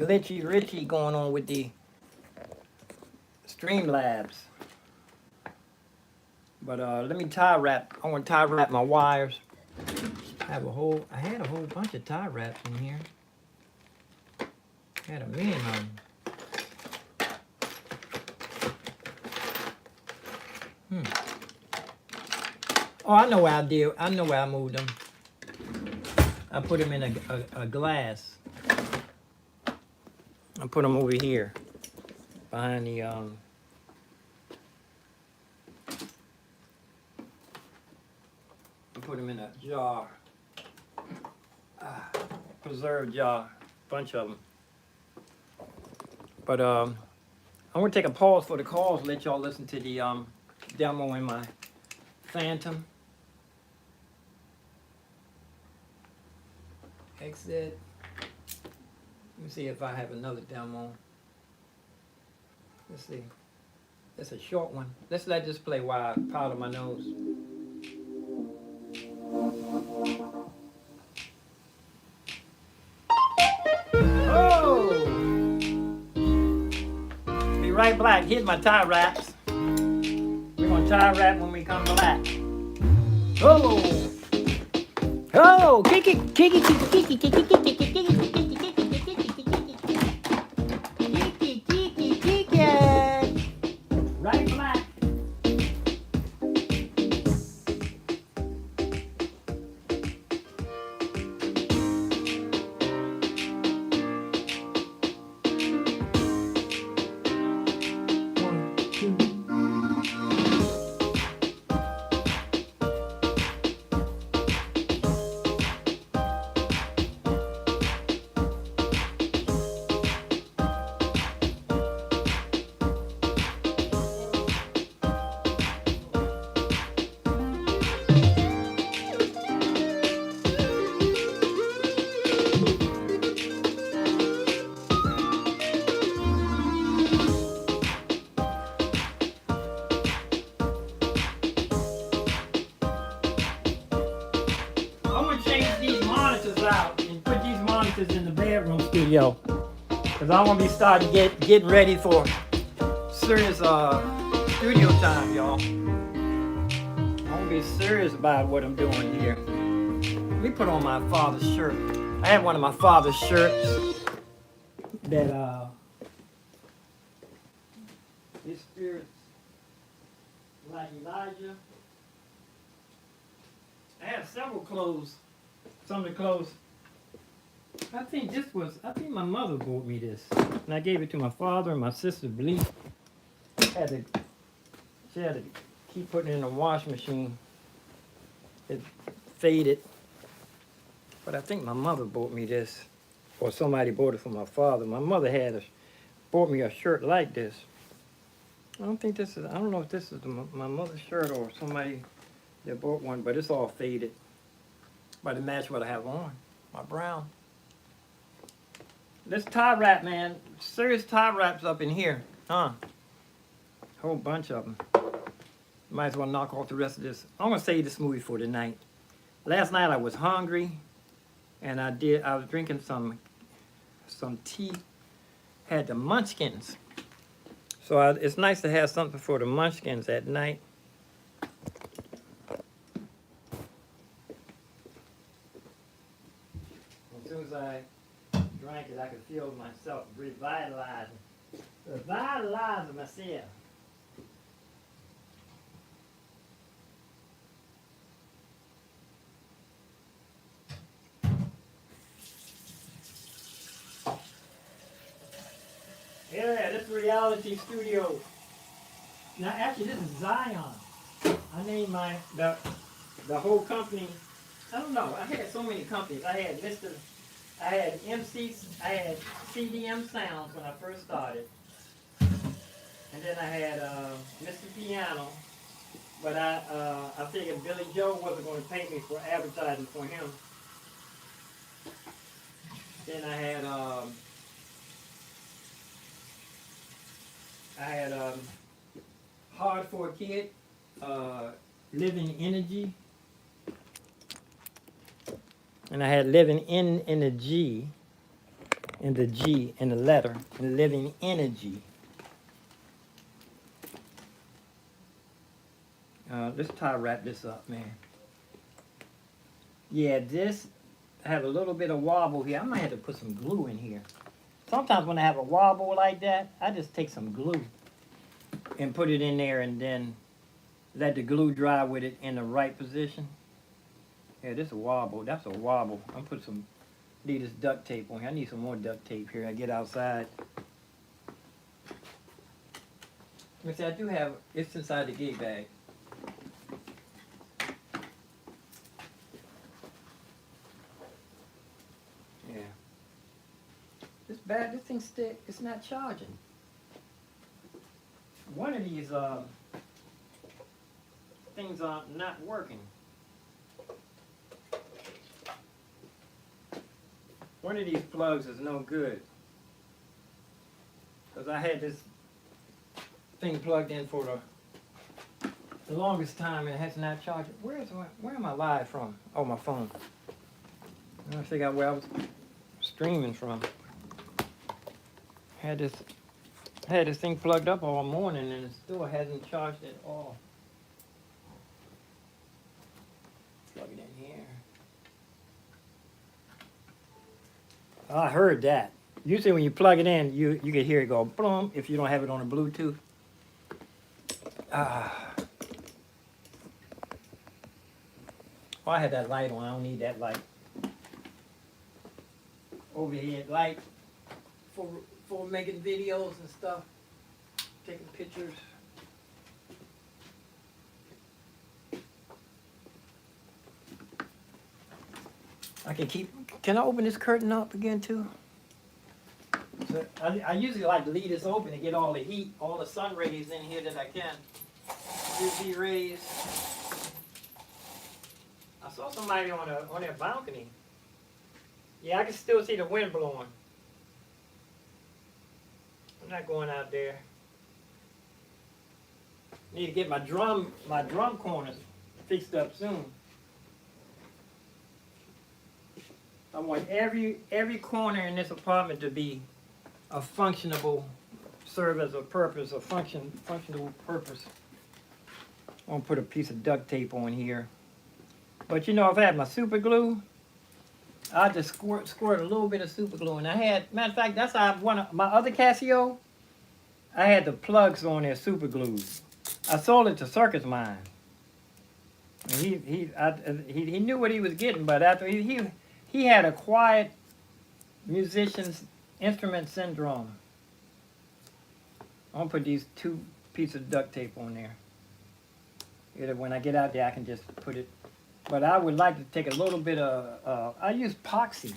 glitchy Richie going on with the Streamlabs. But let me tie wrap. I want to tie wrap my wires. I had a whole bunch of tie wraps in here. Had a million of them. Oh, I know where I did. I know where I moved them. I put them in a glass. I put them over here behind the I put them in a jar, preserved jar, bunch of them. But I'm gonna take a pause for the calls. Let y'all listen to the demo in my Phantom. Exit. Let me see if I have another demo. Let's see. It's a short one. Let's let this play while I powder my nose. Oh! Be right back. Here's my tie wraps. We're gonna tie wrap when we come back. Oh! Oh! Kiki, kiki, kiki, kiki, kiki, kiki, kiki, kiki, kiki. Right back. In the bedroom studio, because I want to be starting getting ready for serious studio time, y'all. I want to be serious about what I'm doing here. Let me put on my father's shirt. I had one of my father's shirts that his spirits like Elijah. I have several clothes. Some of the clothes. I think my mother bought me this. And I gave it to my father and my sister, Bleak. She had to keep putting it in the washing machine. It faded. But I think my mother bought me this. Or somebody bought it for my father. My mother bought me a shirt like this. I don't know if this is my mother's shirt or somebody that bought one, but it's all faded. But it matched what I have on, my brown. Let's tie wrap, man. Serious tie wraps up in here, huh? Whole bunch of them. Might as well knock off the rest of this. I'm gonna save this movie for tonight. Last night I was hungry, and I was drinking some tea. Had the munchkins. So it's nice to have something for the munchkins at night. As soon as I drank it, I could feel myself revitalizing myself. Yeah, this reality studio. Now, actually, this is Zion. I named the whole company. I don't know. I had so many companies. I had CDM Sounds when I first started. And then I had Mr. Piano. But I figured Billy Joe wasn't going to pay me for advertising for him. Then I had Hard for a Kid, Living Energy. And I had Living in Energy. and the G and the letter, living energy. Let's wrap this up, man. Yeah, this have a little bit of wobble here. I might have to put some glue in here. Sometimes when I have a wobble like that, I just take some glue and put it in there and then let the glue dry with it in the right position. Yeah, this is a wobble. That's a wobble. I'm putting some, need this duct tape on here. I need some more duct tape here. I get outside. Let me see, I do have, it's inside the gate bag. Yeah. This thing's still, it's not charging. One of these things are not working. One of these plugs is no good. Because I had this thing plugged in for the longest time and it has not charged. Where am I live from? Oh, my phone. I don't figure out where I was streaming from. Had this thing plugged up all morning and it still hasn't charged at all. Plug it in here. Oh, I heard that. Usually when you plug it in, you can hear it go boom if you don't have it on a Bluetooth. Oh, I had that light on. I don't need that light. Overhead light for making videos and stuff, taking pictures. Can I open this curtain up again too? So I usually like to leave this open to get all the heat, all the sun rays in here that I can. UV rays. I saw somebody on their balcony. Yeah, I can still see the wind blowing. I'm not going out there. Need to get my drum corners fixed up soon. I want every corner in this apartment to be a functionable, serve as a purpose, a functional purpose. I'm gonna put a piece of duct tape on here. But you know, if I had my super glue, I just squirt a little bit of super glue. And I had, matter of fact, that's how one of my other Casio, I had the plugs on there, super glued. I sold it to Circus Mind. And he knew what he was getting, but after he had a quiet musician's instrument syndrome. I'm gonna put these 2 pieces of duct tape on there. Either when I get out there, I can just put it. But I would like to take a little bit of, I use epoxy.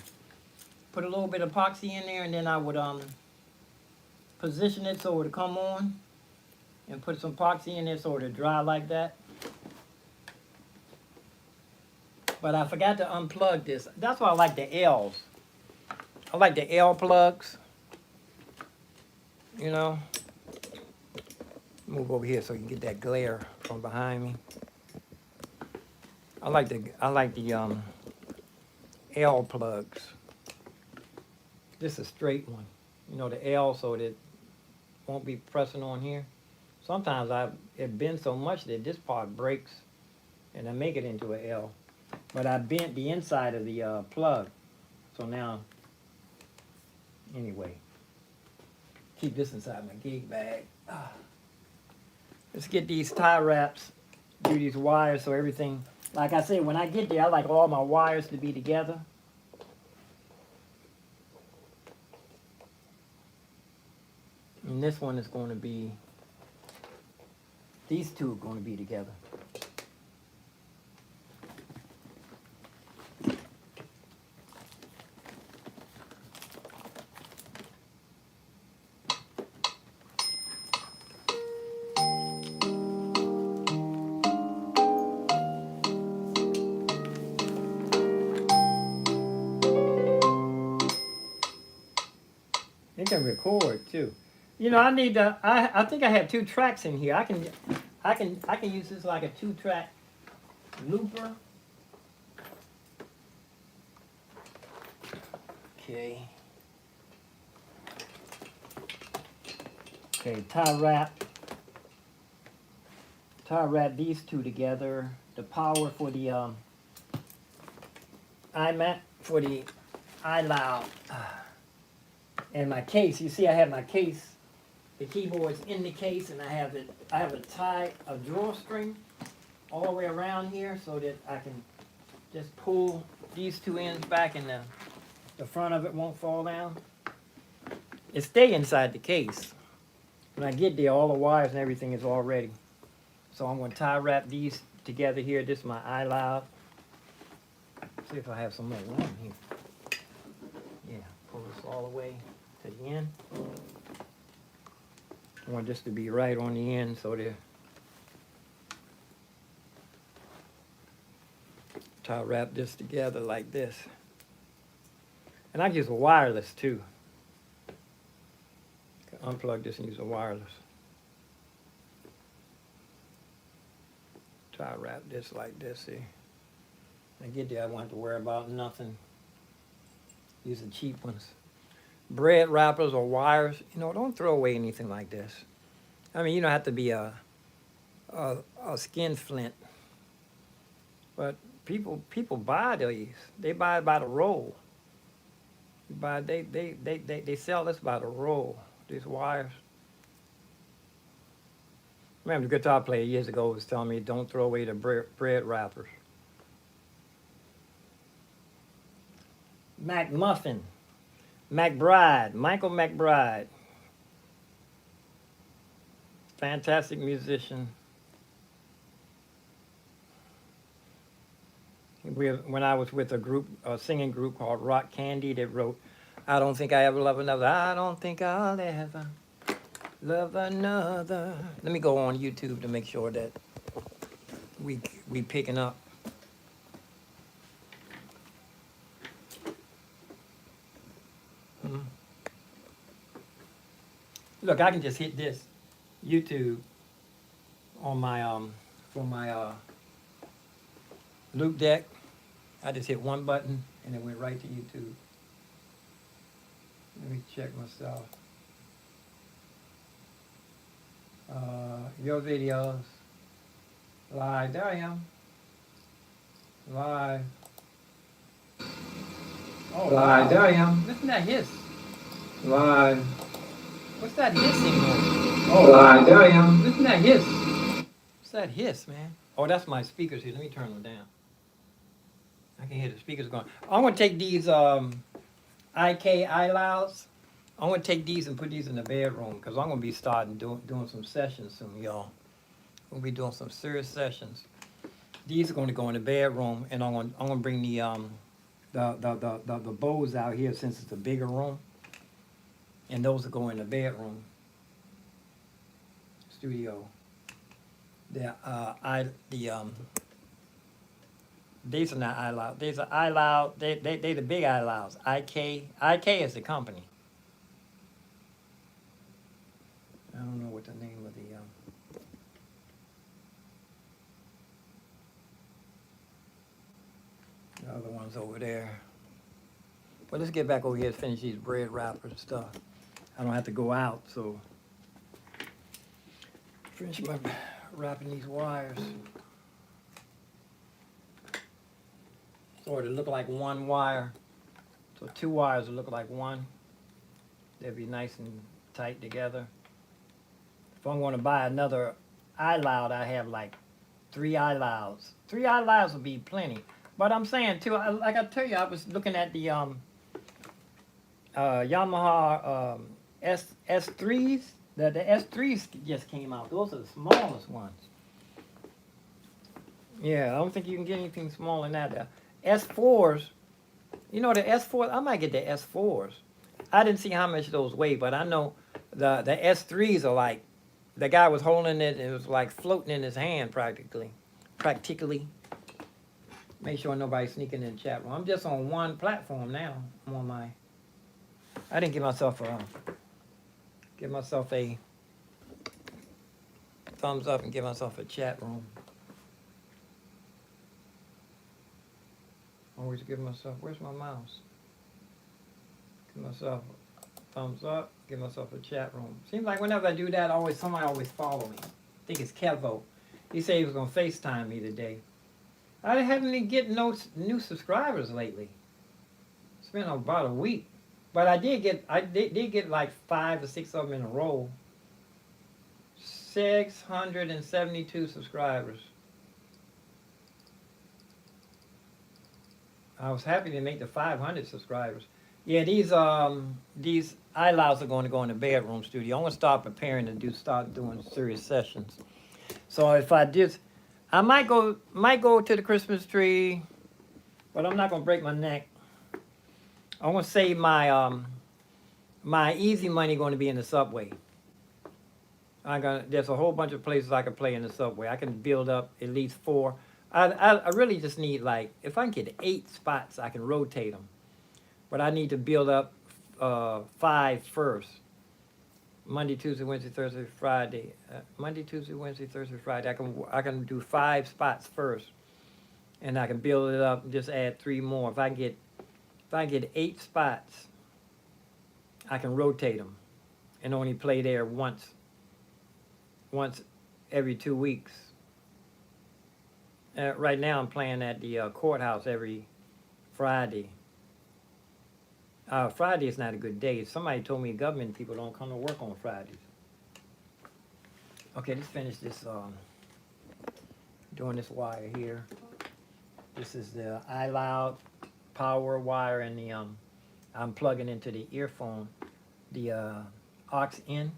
Put a little bit of epoxy in there, and then I would position it so it would come on, and put some epoxy in there so it would dry like that. But I forgot to unplug this. That's why I like the L's. I like the L plugs. You know. Move over here so you can get that glare from behind me. I like the L plugs. This is a straight one. You know, the L, so that it won't be pressing on here. Sometimes it bends so much that this part breaks and I make it into an L. But I bent the inside of the plug. So now, anyway, keep this inside my gig bag. Let's get these tie wraps, do these wires so everything, like I said, when I get there, I like all my wires to be together. And this one is going to be, these 2 are going to be together. It can record too. You know, I need to. I think I have 2 tracks in here. I can use this like a 2-track looper. Okay. Okay, tie wrap these two together. The power for the iMac, for the iLoud, and my case. You see, I have my case. The keyboard's in the case, and I have it. I have a drawstring all the way around here so that I can just pull these two ends back, and the front of it won't fall down. It stay inside the case. When I get there, all the wires and everything is all ready. So I'm going to tie wrap these together here. This is my iLoud. See if I have some more room here. Yeah, pull this all the way to the end. I want this to be right on the end so that tie wrap this together like this. And I use a wireless too. Unplug this and use a wireless. Tie wrap this like this, see. I get there, I won't have to worry about nothing. These are cheap ones. Bread wrappers or wires, you know, don't throw away anything like this. I mean, you don't have to be a skin flint. But people buy these. They buy it by the roll. They sell this by the roll. These wires. I remember the guitar player years ago was telling me, don't throw away the bread wrappers. McMuffin. McBride. Michael McBride. Fantastic musician. When I was with a singing group called Rock Candy that wrote, I don't think I ever love another. I don't think I'll ever love another. Let me go on YouTube to make sure that we picking up. Look, I can just hit this YouTube on my for my loop deck. I just hit one button and it went right to YouTube. Let me check myself. Your videos. Live. There I am. Live. Oh, live. Wow. There I am. Listen to that hiss. Live. What's that hissing noise? Oh, live. There I am. Listen to that hiss. What's that hiss, man? Oh, that's my speakers here. Let me turn them down. I can hear the speakers going. I'm going to take these IK iLouds. I'm going to take these and put these in the bedroom because I'm going to be starting doing some sessions soon, y'all. We'll be doing some serious sessions. These are going to go in the bedroom, and I'm going to bring the bows out here since it's a bigger room, and those will go in the bedroom studio. These are not iLoud. These are iLoud. They the big iLouds. IK is the company. I don't know what the name of the other one's over there. But let's get back over here to finish these bread wrappers and stuff. I don't have to go out, so finish my wrapping these wires. So it'll look like one wire. So two wires will look like one. They'll be nice and tight together. If I'm going to buy another iLoud, I have like 3 iLouds. 3 iLouds will be plenty. But I'm saying too, like I tell you, I was looking at the Yamaha S3s. The S3s just came out. Those are the smallest ones. Yeah, I don't think you can get anything smaller than that. S4s, you know the S4s, I might get the S4s. I didn't see how much those weigh, but I know the S3s are like, the guy was holding it, it was like floating in his hand practically. Make sure nobody's sneaking in the chat room. I'm just on one platform now. I'm on my, I didn't give myself a thumbs up and give myself a chat room. Always give myself, where's my mouse? Give myself thumbs up, give myself a chat room. Seems like whenever I do that, somebody always follow me. I think it's Kevo. He said he was gonna FaceTime me today. I haven't been getting no new subscribers lately. It's been about a week, but I did get like 5 or 6 of them in a row. 672 subscribers. I was happy to make the 500 subscribers. Yeah, these iLouds are going to go in the bedroom studio. I'm going to start preparing to start doing serious sessions. So if I did, I might go to the Christmas tree, but I'm not going to break my neck. I'm going to save my my easy money going to be in the subway. There's a whole bunch of places I can play in the subway. I can build up at least 4. I really just need, like, if I can get 8 spots, I can rotate them. But I need to build up 5 first. Monday, Tuesday, Wednesday, Thursday, Friday. Monday, Tuesday, Wednesday, Thursday, Friday. I can do 5 spots first, and I can build it up and just add 3 more. If I get 8 spots, I can rotate them and only play there once every 2 weeks. Right now I'm playing at the courthouse every Friday. Friday is not a good day. Somebody told me government people don't come to work on Fridays. Okay, let's finish this, doing this wire here. This is the iLoud power wire, and the I'm plugging into the earphone, the aux in.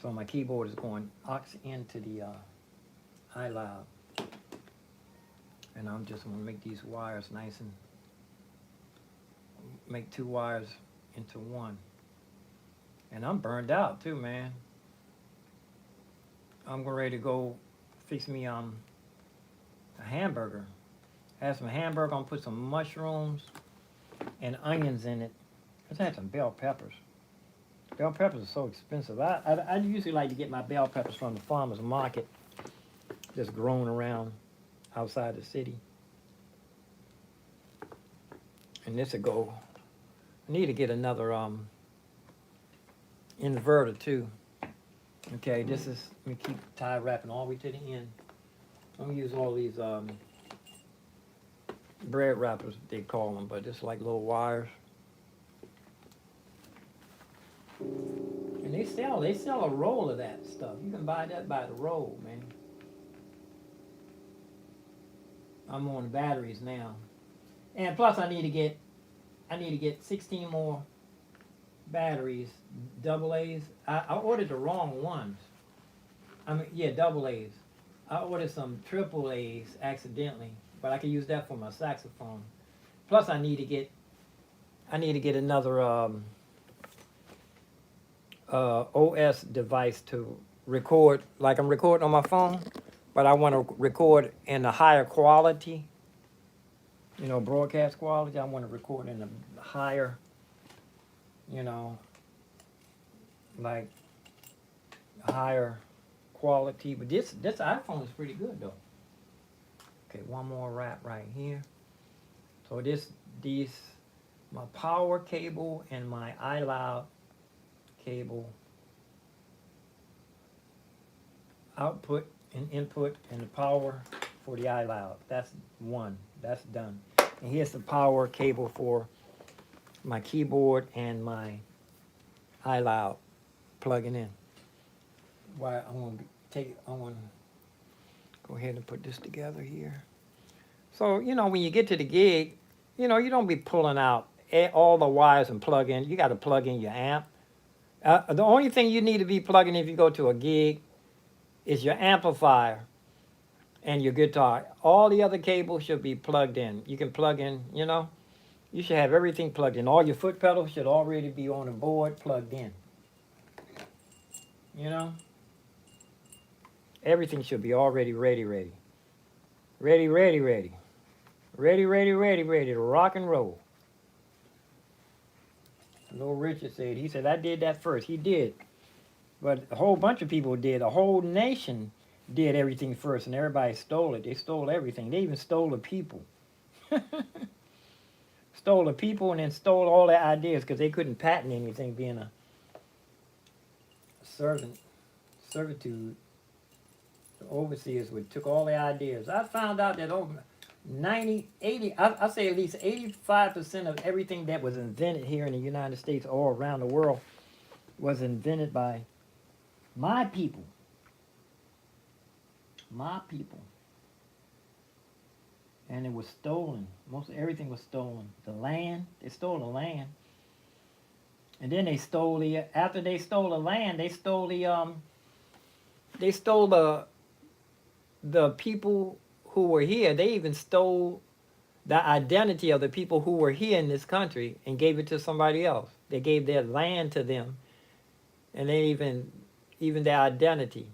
So my keyboard is going aux into the iLoud. And I'm just going to make these wires nice and make 2 wires into 1. And I'm burned out too, man. I'm ready to go fix me a hamburger. Have some hamburger. I'm gonna put some mushrooms and onions in it. Let's add some bell peppers. Bell peppers are so expensive. I usually like to get my bell peppers from the farmer's market, just grown around outside the city. And this will go. I need to get another inverter too. Okay, this is, let me keep tie wrapping all the way to the end. I'm gonna use all these bread wrappers, they call them, but it's like little wires. And they sell a roll of that stuff. You can buy that by the roll, man. I'm on batteries now. And plus I need to get 16 more batteries, double A's. I ordered the wrong ones. Double A's. I ordered some triple A's accidentally, but I can use that for my saxophone. Plus I need to get another OS device to record, like I'm recording on my phone, but I want to record in a higher quality, broadcast quality. I want to record in a higher, like higher quality. But this iPhone is pretty good though. Okay, one more wrap right here. So these my power cable and my iLoud cable, output and input, and the power for the iLoud. That's done. And here's the power cable for my keyboard and my iLoud plugging in. I'm gonna go ahead and put this together here. So, when you get to the gig, you don't be pulling out all the wires and plug in. You got to plug in your amp. The only thing you need to be plugging if you go to a gig is your amplifier and your guitar. All the other cables should be plugged in. You can plug in, you should have everything plugged in. All your foot pedals should already be on the board plugged in. Everything should be already ready to rock and roll. Little Richard said, he said, I did that first. He did. But a whole bunch of people did. A whole nation did everything first, and everybody stole it. They stole everything. They even stole the people. stole the people and then stole all their ideas because they couldn't patent anything being a servitude. The overseers took all their ideas. I found out that over 90, 80, I say at least 85% of everything that was invented here in the United States or around the world was invented by my people. My people. And it was stolen. Most of everything was stolen. The land, they stole the land. And then they stole after they stole the land, they stole the people who were here. They even stole the identity of the people who were here in this country and gave it to somebody else. They gave their land to them, and they even their identity.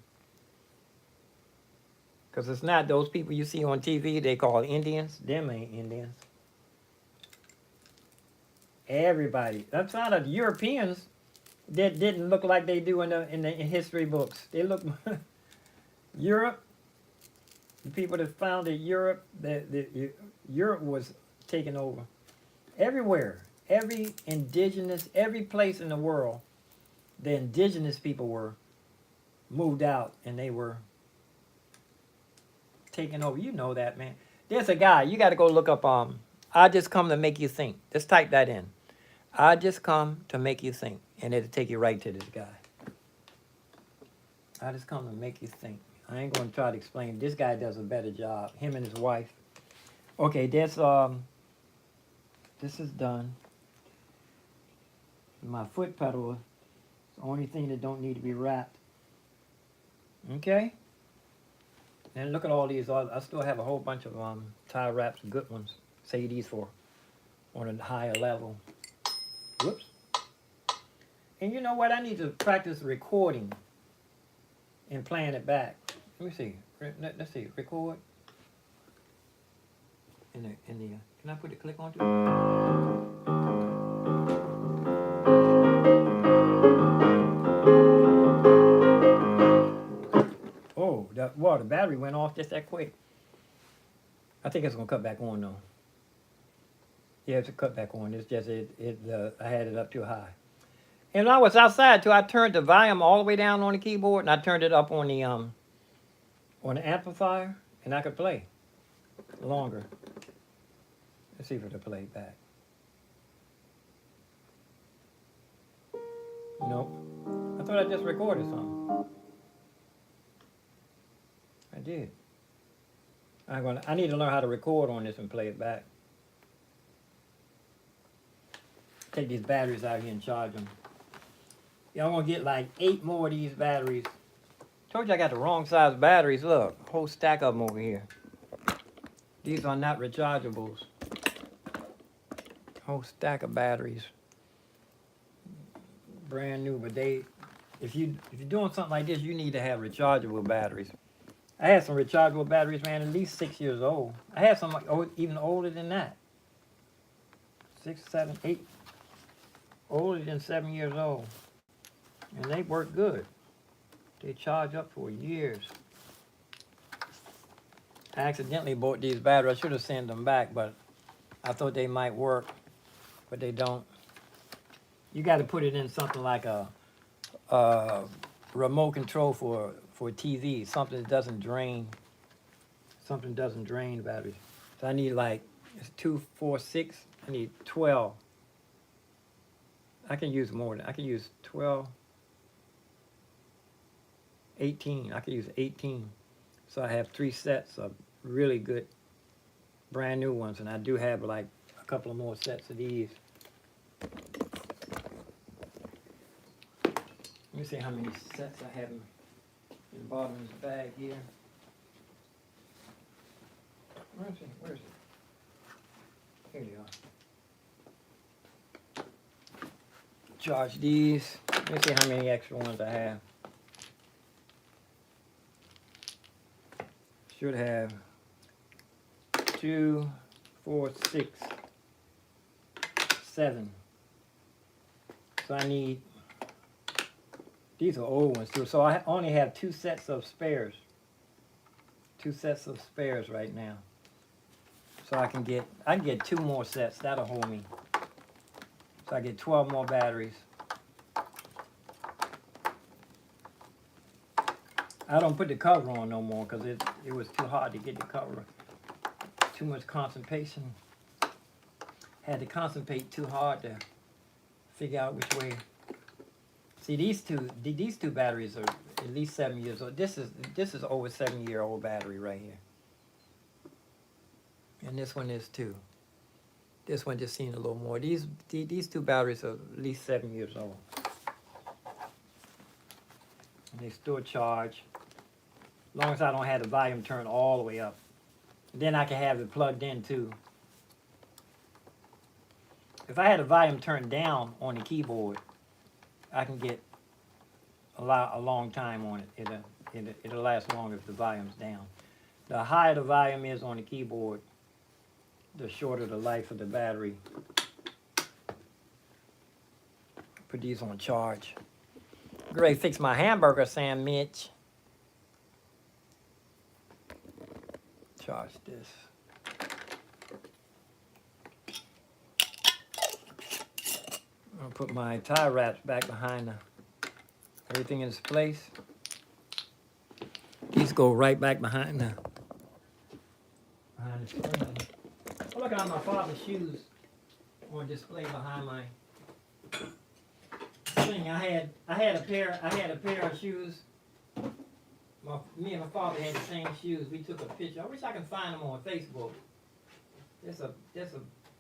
Because it's not those people you see on TV they call Indians. Them ain't Indians. Everybody. That's not the Europeans that didn't look like they do in the history books. They look Europe. The people that founded Europe, Europe was taken over. Everywhere, every place in the world, the indigenous people were moved out and they were taken over. You know that, man. There's a guy, you got to go look up, I Just Come to Make You Think. Just type that in. I Just Come to Make You Think. And it'll take you right to this guy. I Just Come to Make You Think. I ain't going to try to explain. This guy does a better job. Him and his wife. Okay, this is done. My foot pedal is the only thing that don't need to be wrapped. Okay? And look at all these. I still have a whole bunch of tie wraps, good ones. Say these for on a higher level. Whoops. And you know what? I need to practice recording and playing it back. Let me see. Let's see. Record. Can I put the click on to it? Oh, the battery went off just that quick. I think it's gonna cut back on though. Yeah, it's a cut back on. It's just I had it up too high. And when I was outside too, I turned the volume all the way down on the keyboard and I turned it up on the amplifier, and I could play longer. Let's see if it'll play back. Nope. I thought I just recorded something. I did. I need to learn how to record on this and play it back. Take these batteries out here and charge them. Yeah, I'm gonna get like 8 more of these batteries. Told you I got the wrong size batteries. Look, a whole stack of them over here. These are not rechargeables. Whole stack of batteries. Brand new, but if you're doing something like this, you need to have rechargeable batteries. I had some rechargeable batteries, man, at least 6 years old. I had some even older than that. 6, 7, 8. Older than 7 years old. And they work good. They charge up for years. I accidentally bought these batteries. I should have sent them back, but I thought they might work, but they don't. You got to put it in something like a remote control for TV, something that doesn't drain. Something doesn't drain batteries. So I need like, it's 2, 4, 6. I need 12. I can use more than, I can use 12. 18. I could use 18. So I have 3 sets of really good brand new ones, and I do have like a couple of more sets of these. Let me see how many sets I have in the bottom of this bag here. Where is it? Where is it? Here they are. Charge these. Let me see how many extra ones I have. Should have 2, 4, 6, 7. So I need, these are old ones too. So I only have 2 sets of spares. 2 sets of spares right now. So I can get 2 more sets. That'll hold me. So I get 12 more batteries. I don't put the cover on no more because it was too hard to get the cover. Too much concentration. Had to concentrate too hard to figure out which way. See, these two batteries are at least 7 years old. This is over 7-year-old battery right here. And this one is too. This one just seen a little more. These 2 batteries are at least 7 years old. And they still charge. As long as I don't have the volume turned all the way up. Then I can have it plugged in too. If I had the volume turned down on the keyboard, I can get a long time on it. It'll last longer if the volume's down. The higher the volume is on the keyboard, the shorter the life of the battery. Put these on charge. Great, fix my hamburger sandwich. Charge this. I'll put my tie wraps back behind everything in its place. These go right back behind the screen. Oh, look at my father's shoes on display behind my thing. I had a pair of shoes. Me and my father had the same shoes. We took a picture. I wish I could find them on Facebook. There's a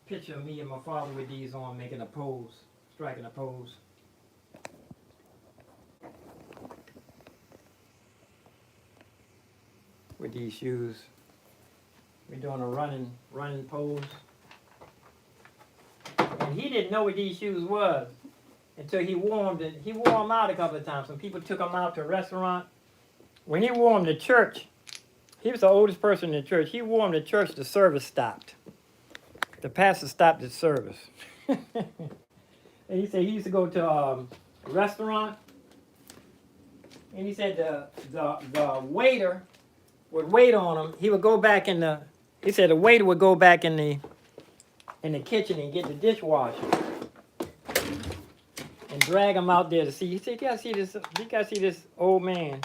picture of me and my father with these on, making a pose, striking a pose. With these shoes. We're doing a running pose. And he didn't know what these shoes was until he wore them out a couple of times. Some people took them out to a restaurant. When he wore them to church, he was the oldest person in the church. He wore them to church, the service stopped. The pastor stopped the service. And he said he used to go to a restaurant, and he said the waiter would wait on him. He would go back he said the waiter would go back in the kitchen and get the dishwasher and drag him out there to see. He said, you gotta see this old man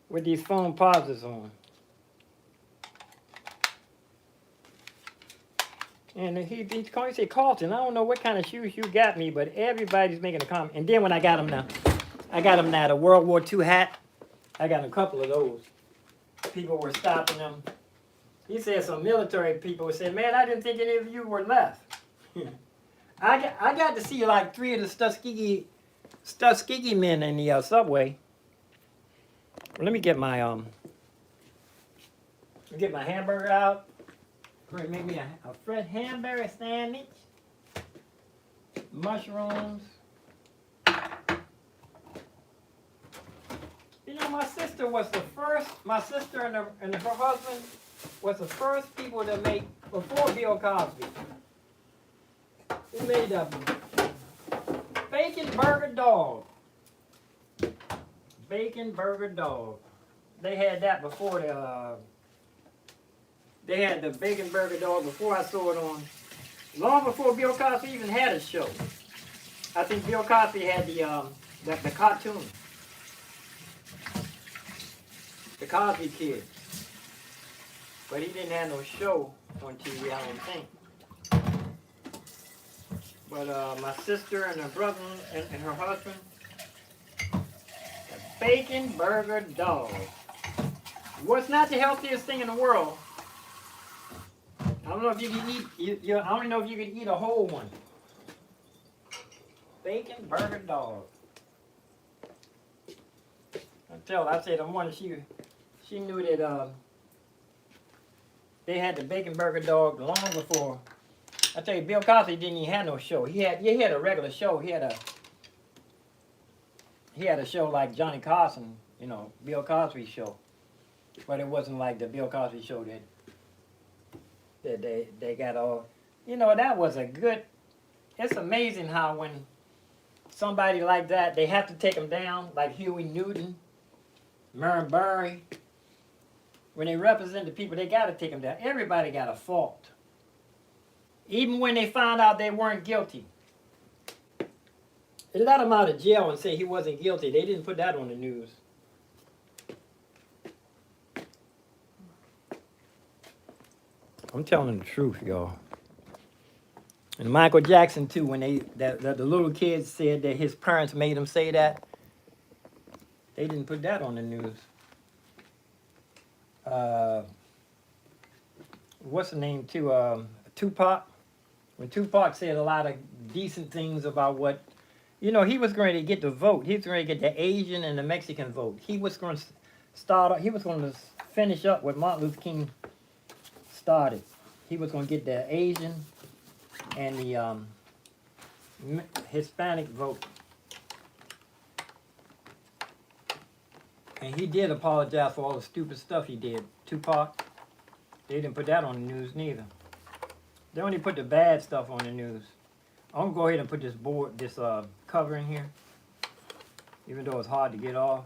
with these foam positives on. And he said, Carlton, I don't know what kind of shoes you got me, but everybody's making a comment. And then when I got them now, the World War II hat. I got a couple of those. People were stopping them. He said some military people would say, man, I didn't think any of you were left. I got to see like 3 of the Tuskegee men in the subway. Let me get my hamburger out. Make me a fresh hamburger sandwich. Mushrooms. You know, my sister and her husband was the first people to make, before Bill Cosby, they made a bacon burger dog. Bacon burger dog. They had that before they had the bacon burger dog before I saw it on, long before Bill Cosby even had a show. I think Bill Cosby had the cartoon. The Cosby Kid. But he didn't have no show on TV, I don't think. But my sister and her brother and her husband, the bacon burger dog. What's not the healthiest thing in the world? I don't know if you can eat. I don't know if you can eat a whole one. Bacon burger dog. I said the one she knew that they had the bacon burger dog long before. I tell you, Bill Cosby didn't even have no show. He had a regular show. He had a show like Johnny Carson, you know, Bill Cosby show. But it wasn't like the Bill Cosby show that they got all. You know, that was a good. It's amazing how when somebody like that, they have to take them down, like Huey Newton, Murray. When they represent the people, they got to take them down. Everybody got a fault. Even when they found out they weren't guilty. They let him out of jail and say he wasn't guilty. They didn't put that on the news. I'm telling the truth, y'all. And Michael Jackson too, when the little kids said that his parents made him say that, they didn't put that on the news. What's the name too? Tupac. When Tupac said a lot of decent things about what, you know, he was going to get the vote. He was going to get the Asian and the Mexican vote. He was going to he was going to finish up what Martin Luther King started. He was going to get the Asian and the Hispanic vote. And he did apologize for all the stupid stuff he did. Tupac, they didn't put that on the news neither. They only put the bad stuff on the news. I'm going to go ahead and put this cover in here, even though it's hard to get off.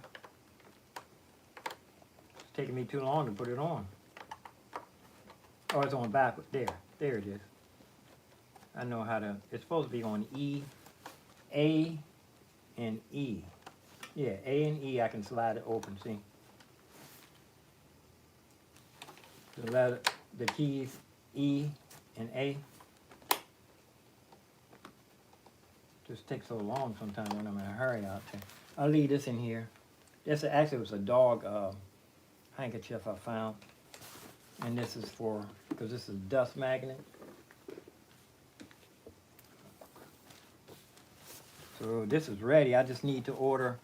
It's taking me too long to put it on. Oh, it's on backwards. There it is. I know how to, it's supposed to be on E, A, and E. Yeah, A and E, I can slide it open, see? The keys, E and A. Just takes so long sometimes when I'm in a hurry out there. I'll leave this in here. This actually was a dog handkerchief I found. And this is for, because this is dust magnet. So this is ready. I just need to order.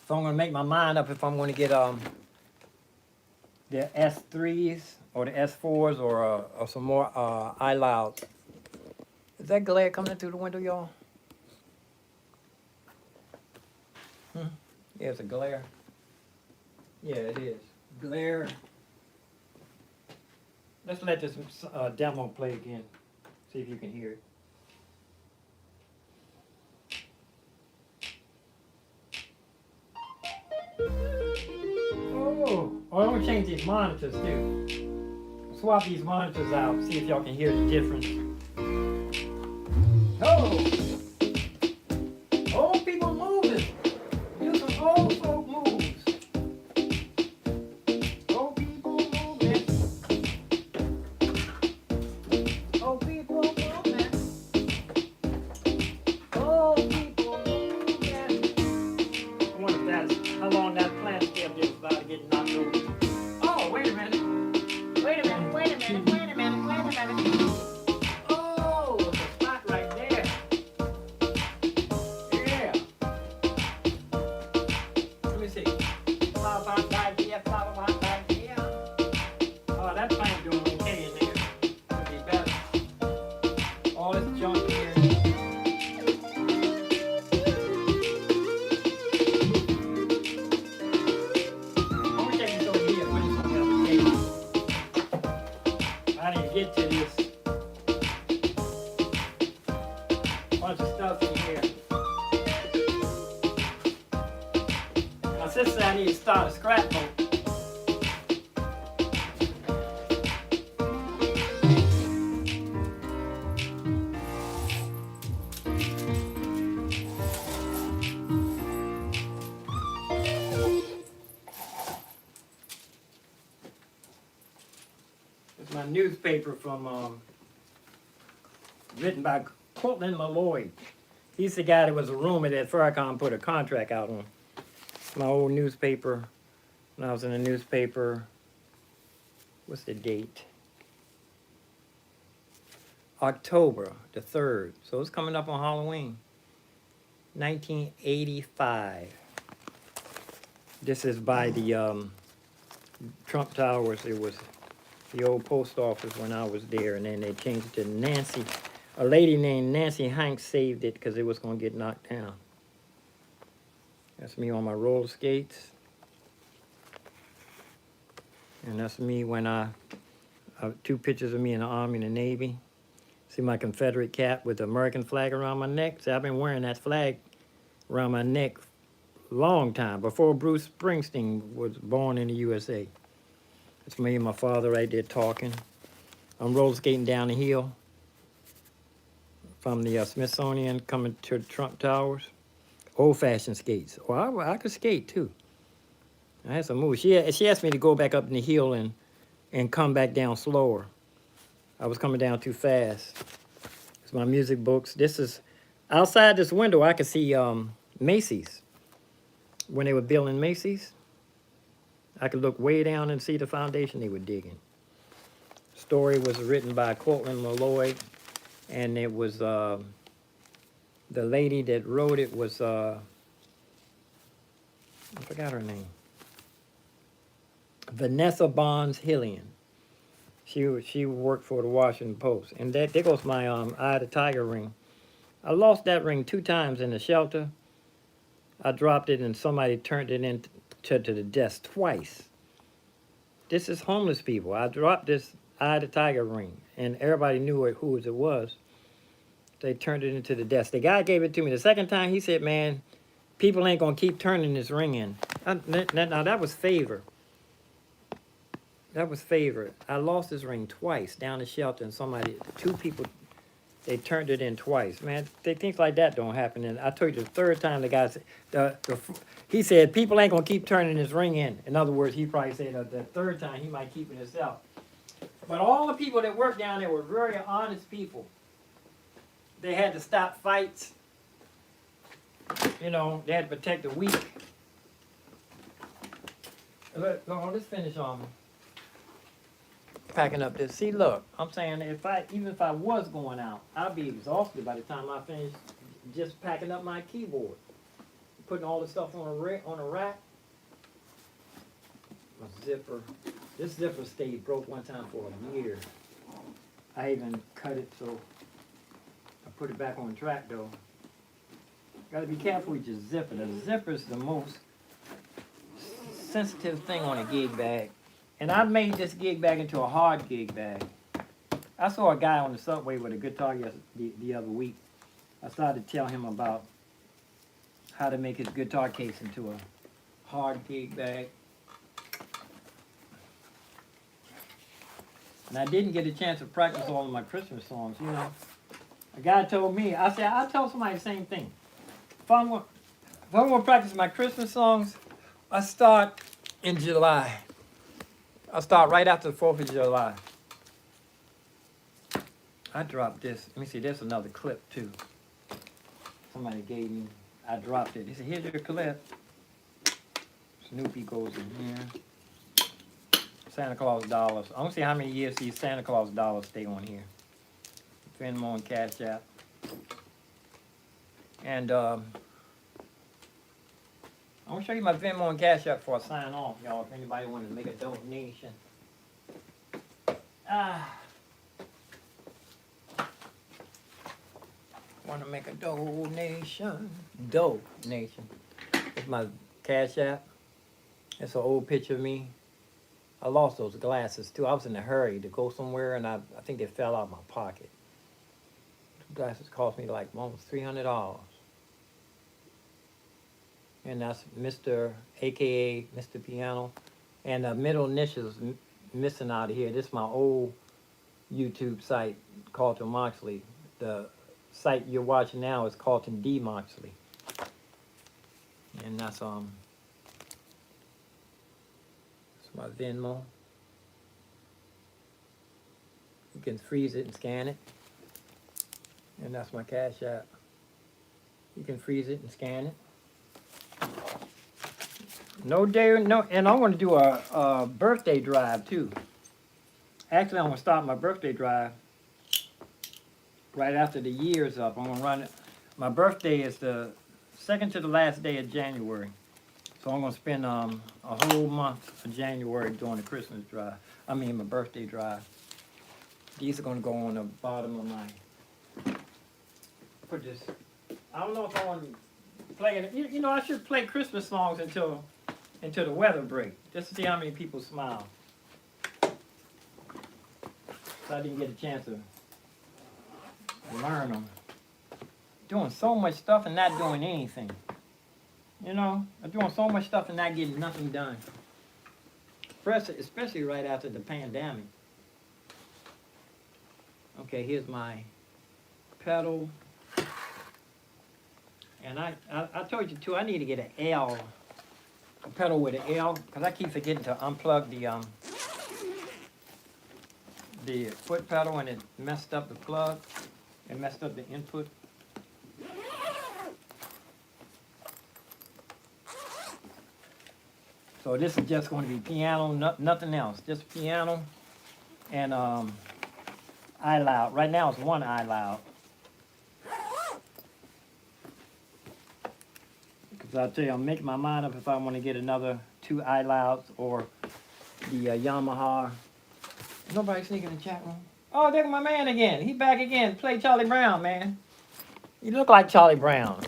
So I'm going to make my mind up if I'm going to get the S3s or the S4s or some more iLouds. Is that glare coming through the window, y'all? Yeah, it's a glare. Yeah, it is. Glare. Let's let this demo play again. See if you can hear it. Oh, I'm gonna change these monitors too. Swap these monitors out, see if y'all can hear the difference. Oh! Old people moving. Do some old folk moves. Old people moving. Old people moving. Old people moving. I wonder if that's how long that plant stem is about to get knocked over. Oh, wait a minute. Wait a minute, wait a minute, wait a minute, wait a minute. Oh, there's a spot right there. Yeah. Let me see. Flower pot back here, flower pot back here. Oh, that plant doing okay in there. Could be better. All this junk here. I'm gonna take this over here, put this on the other table. I didn't get to this. Bunch of stuff in here. My sister said I need to start a scrapbook. It's my newspaper from written by CARLTONDMOXLEY. He's the guy that was a roommate that Farrakhan put a contract out on. My old newspaper, when I was in the newspaper, what's the date? October the 3rd. So it's coming up on Halloween. 1985. This is by the Trump Towers. It was the old post office when I was there, and then they changed it to Nancy. A lady named Nancy Hanks saved it because it was going to get knocked down. That's me on my roller skates. And that's me when two pictures of me in the Army and the Navy. See my Confederate cap with the American flag around my neck? See, I've been wearing that flag around my neck a long time, before Bruce Springsteen was born in the USA. That's me and my father right there talking. I'm roller skating down the hill. from the Smithsonian coming to the Trump Towers. Old-fashioned skates. Well, I could skate too. I had some moves. She asked me to go back up in the hill and come back down slower. I was coming down too fast. It's my music books. This is outside this window. I could see Macy's. When they were building Macy's, I could look way down and see the foundation they were digging. Story was written by Cortland Malloy, and it was the lady that wrote it was I forgot her name. Vanessa Bonds Hillian. She worked for the Washington Post, and there goes my Eye of the Tiger ring. I lost that ring 2 times in the shelter. I dropped it and somebody turned it into the desk twice. This is homeless people. I dropped this Eye of the Tiger ring, and everybody knew who it was. They turned it into the desk. The guy gave it to me the second time. He said, "Man, people ain't gonna keep turning this ring in." Now that was favor. That was favor. I lost this ring twice down the shelter, and 2 people, they turned it in twice. Man, things like that don't happen. And I told you the 3rd time the guy said, he said, people ain't gonna keep turning this ring in. In other words, he probably said the 3rd time he might keep it himself. But all the people that worked down there were very honest people. They had to stop fights. You know, they had to protect the weak. Let's finish packing up this. See, look, I'm saying even if I was going out, I'd be exhausted by the time I finished just packing up my keyboard, putting all the stuff on a rack. My zipper. This zipper stayed broke one time for a year. I even cut it so I put it back on track though. Got to be careful with your zipper. The zipper is the most sensitive thing on a gig bag. And I made this gig bag into a hard gig bag. I saw a guy on the subway with a guitar the other week. I started to tell him about how to make his guitar case into a hard gig bag. And I didn't get a chance to practice all of my Christmas songs, you know. A guy told me, I said, I'll tell somebody the same thing. If I'm going to practice my Christmas songs, I start in July. I'll start right after the 4th of July. I dropped this. Let me see, there's another clip too. Somebody gave me, I dropped it. He said, here's your clip. Snoopy goes in here. Santa Claus dollars. I want to see how many years these Santa Claus dollars stay on here. Venmo and Cash App. And I want to show you my Venmo and Cash App before I sign off, y'all, if anybody wants to make a donation. Want to make a donation. It's my Cash App. It's an old picture of me. I lost those glasses too. I was in a hurry to go somewhere, and I think they fell out of my pocket. Those glasses cost me like almost $300. And that's Mr. AKA Mr. Piano. And the middle initials missing out of here. This is my old YouTube site, CARLTONDMOXLEY. The site you're watching now is CARLTONDMOXLEY. And that's my Venmo. You can freeze it and scan it. And that's my Cash App. You can freeze it and scan it. No, and I want to do a birthday drive too. Actually, I'm going to start my birthday drive right after the year's up. I'm going to run it. My birthday is the 2nd to the last day of January. So I'm going to spend a whole month of January doing the Christmas drive. I mean my birthday drive. These are going to go on the bottom of my... Put this... I don't know if I want to play it. You know, I should play Christmas songs until the weather break, just to see how many people smile. So I didn't get a chance to learn them. Doing so much stuff and not doing anything. You know, I'm doing so much stuff and not getting nothing done. Especially right after the pandemic. Okay, here's my pedal. And I told you too, I need to get an L, a pedal with an L, because I keep forgetting to unplug the foot pedal, and it messed up the plug. It messed up the input. So this is just going to be piano, nothing else. Just piano and eye loud. Right now it's one eye loud. Because I'll tell you, I'm making my mind up if I want to get another 2 eye louds or the Yamaha. Nobody sneaking in the chat room. Oh, there's my man again. He back again. Play Charlie Brown, man. You look like Charlie Brown.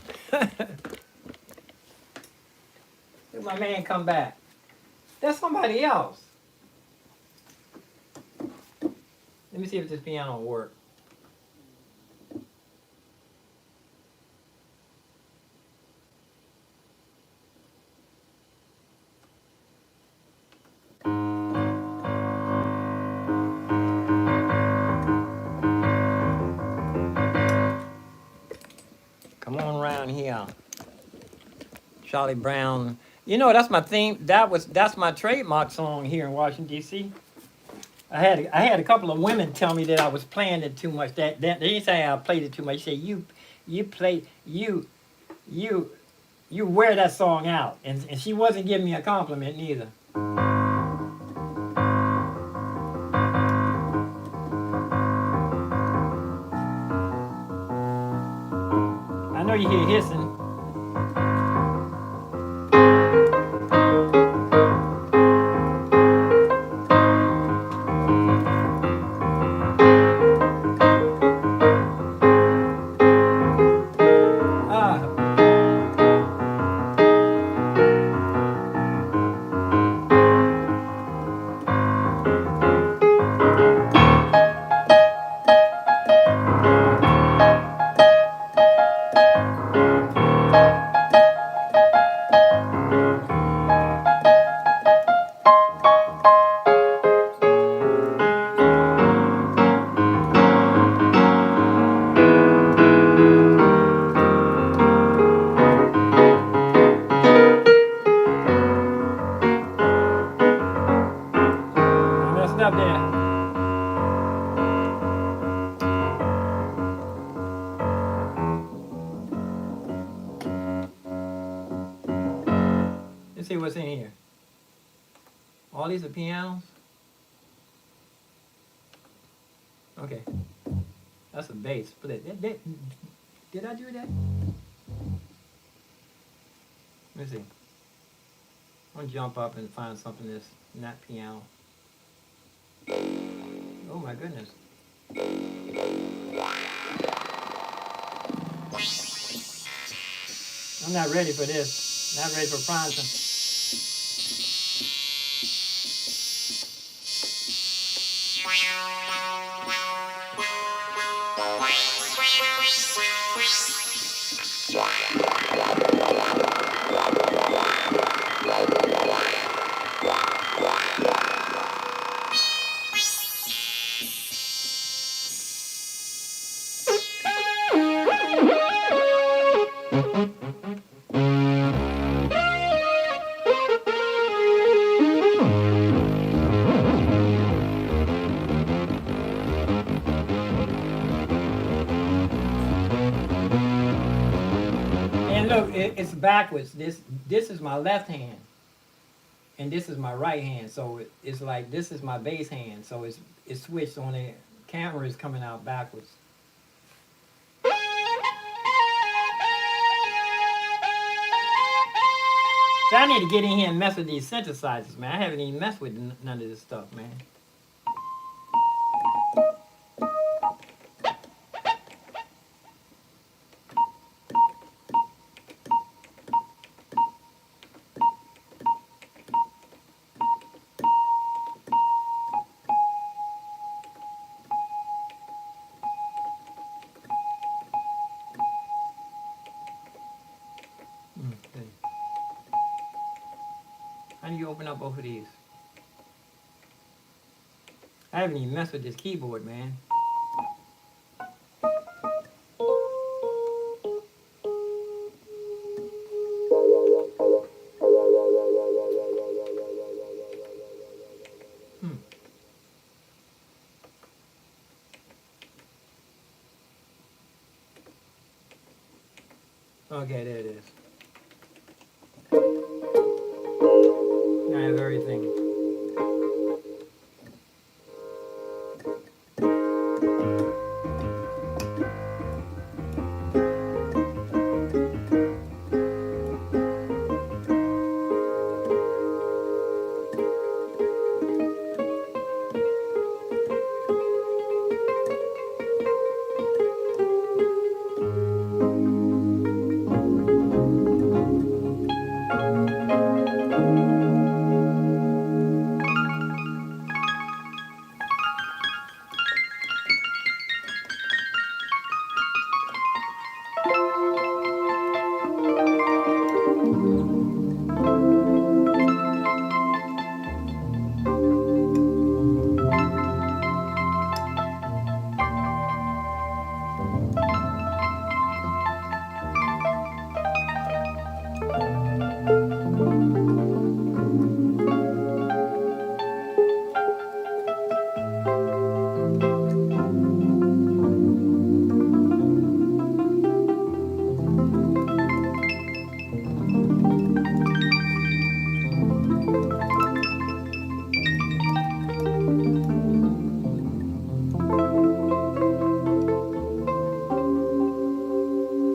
Look, my man come back. That's somebody else. Let me see if this piano will work. Come on around here. Charlie Brown. You know, that's my theme. That's my trademark song here in Washington, D.C. I had a couple of women tell me that I was playing it too much. That they didn't say I played it too much. They say you wear that song out, and she wasn't giving me a compliment neither. I know you hear hissing. Up there. Let's see what's in here. All these are pianos. Okay, that's a bass. Did I do that? Let me see. I'm gonna jump up and find something that's not piano. Oh my goodness. I'm not ready for this. Not ready for prime time. Look, it's backwards. This is my left hand, and this is my right hand. So it's like this is my bass hand. So it's switched on the camera is coming out backwards. So I need to get in here and mess with these synthesizers, man. I haven't even messed with none of this stuff, man. How do you open up both of these? I haven't even messed with this keyboard, man. Okay, there it is. I have everything.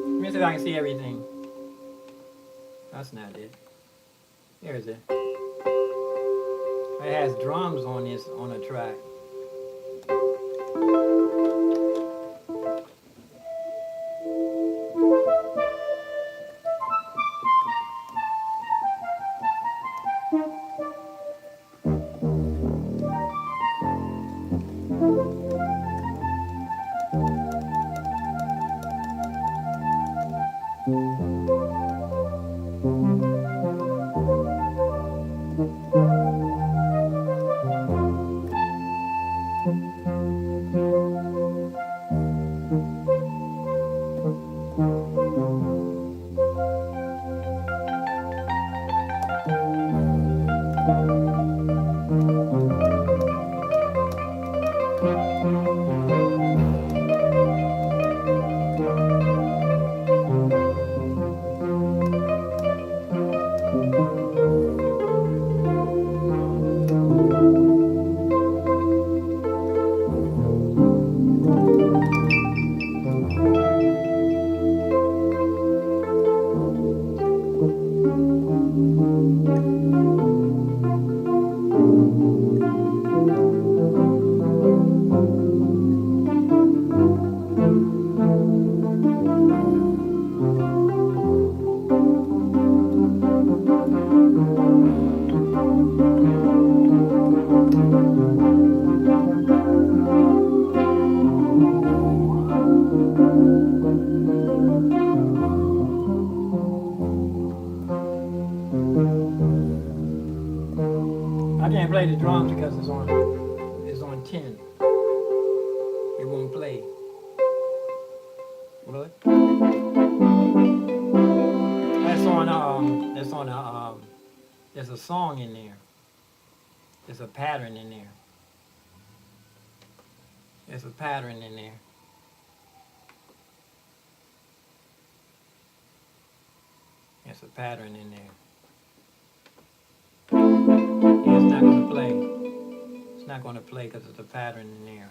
Let me see if I can see everything. That's not it. Here is it. It has drums on this on a track. I can't play the drums because it's on 10. It won't play. Really? There's a song in there. There's a pattern in there. There's a pattern in there. There's a pattern in there. Yeah, it's not gonna play. It's not gonna play because there's a pattern in there.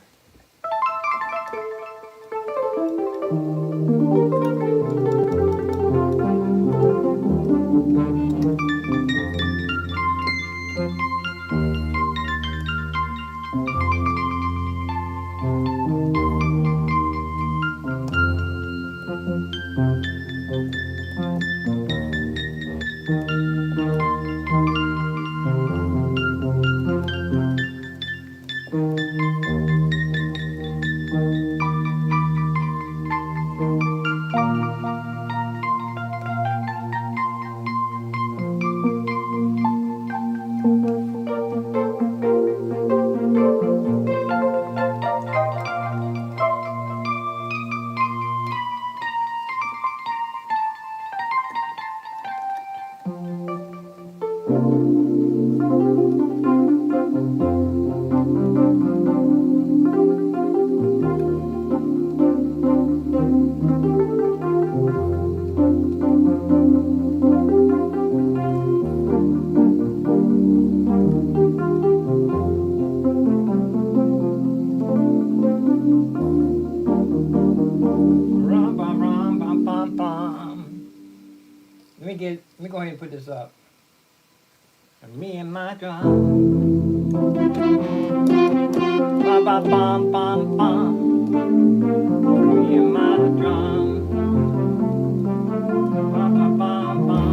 this up. And me and my drum. Ba ba bum bum bum. Me and my drum. Ba ba bum bum.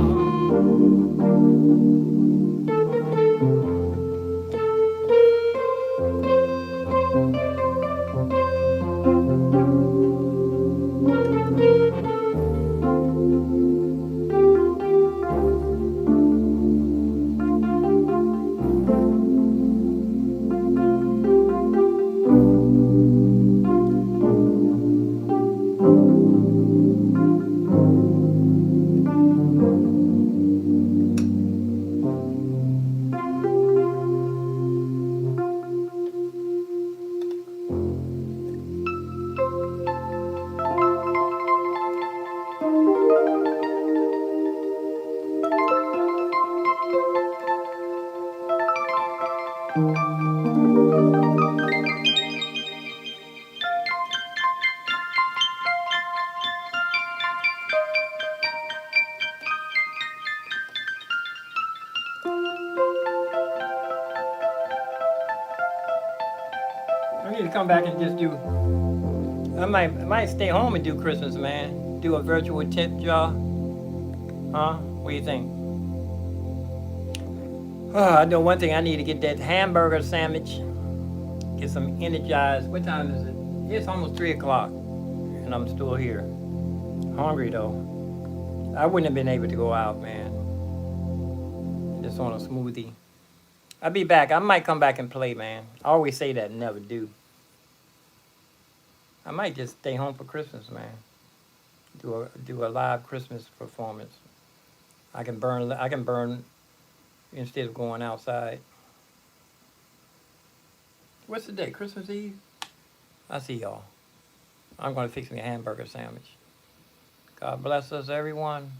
I need to come back and just do. I might stay home and do Christmas, man. Do a virtual tip jar. Huh? What do you think? Oh, I know one thing. I need to get that hamburger sandwich. Get some energized. What time is it? It's almost 3 o'clock, and I'm still here. Hungry though. I wouldn't have been able to go out, man. Just on a smoothie. I'll be back. I might come back and play, man. I always say that and never do. I might just stay home for Christmas, man. Do a live Christmas performance. I can burn instead of going outside. What's the day? Christmas Eve? I see y'all. I'm gonna fix me a hamburger sandwich. God bless us, everyone.